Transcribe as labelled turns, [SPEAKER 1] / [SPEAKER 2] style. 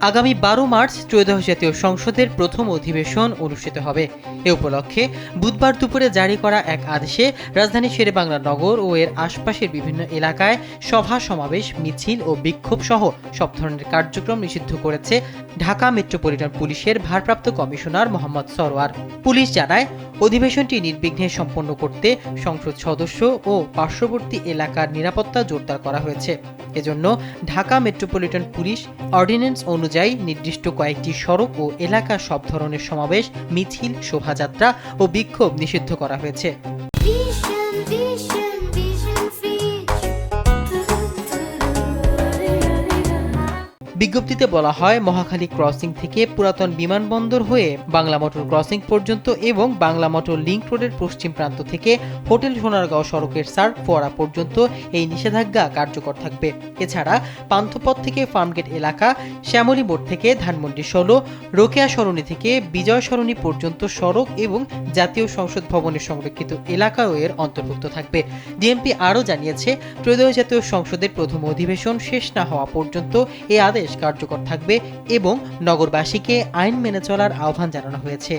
[SPEAKER 1] আগামী ১২ মার্চ ত্রয়োদশ জাতীয় সংসদের প্রথম অধিবেশন অনুষ্ঠিত হবে। এ উপলক্ষে বুধবার দুপুরে জারি করা এক আদেশে রাজধানী শেরেবাংলা নগর ও এর আশপাশের বিভিন্ন এলাকায় সভা সমাবেশ, মিছিল ও বিক্ষোভ সহ সব ধরনের কার্যক্রম নিষিদ্ধ করেছে ঢাকা মেট্রোপলিটন পুলিশের ভারপ্রাপ্ত কমিশনার মোহাম্মদ সরওয়ার। পুলিশ জানায়, অধিবেশনটি নির্বিঘ্নে সম্পন্ন করতে সংসদ সদস্য ও পার্শ্ববর্তী এলাকার নিরাপত্তা জোরদার করা হয়েছে। এজন্য ঢাকা মেট্রোপলিটন পুলিশ অর্ডিন্যান্স অনুযায়ী নির্দিষ্ট কয়েকটি সড়ক ও এলাকা সব ধরনের সমাবেশ, মিছিল, শোভাযাত্রা ও বিক্ষোভ নিষিদ্ধ করা হয়েছে। বিজ্ঞপ্তিতে বলা হয়, মহাখালী ক্রসিং থেকে পুরাতন বিমানবন্দর হয়ে বাংলা মোটর ক্রসিং পর্যন্ত এবং বাংলা মোটর লিংক রোডের পশ্চিম প্রান্ত থেকে হোটেল সোনারগাঁও সড়কের সার্ক ফোয়ারা পর্যন্ত এই নিষেধাজ্ঞা কার্যকর থাকবে। এছাড়া পান্থপথ থেকে ফার্মগেট এলাকা, শ্যামলী মোড় থেকে ধানমন্ডি ১৬, রোকেয়া সরণি থেকে বিজয় সরণি পর্যন্ত সড়ক এবং জাতীয় সংসদ ভবনের সংরক্ষিত এলাকাও এর অন্তর্ভুক্ত থাকবে। ডিএমপি আরও জানিয়েছে, ত্রয়োদশ জাতীয় সংসদের প্রথম অধিবেশন শেষ না হওয়া পর্যন্ত এই আদেশ কার্যকর থাকবে এবং নগরবাসীকে আইন মেনে চলার আহ্বান জানানো হয়েছে।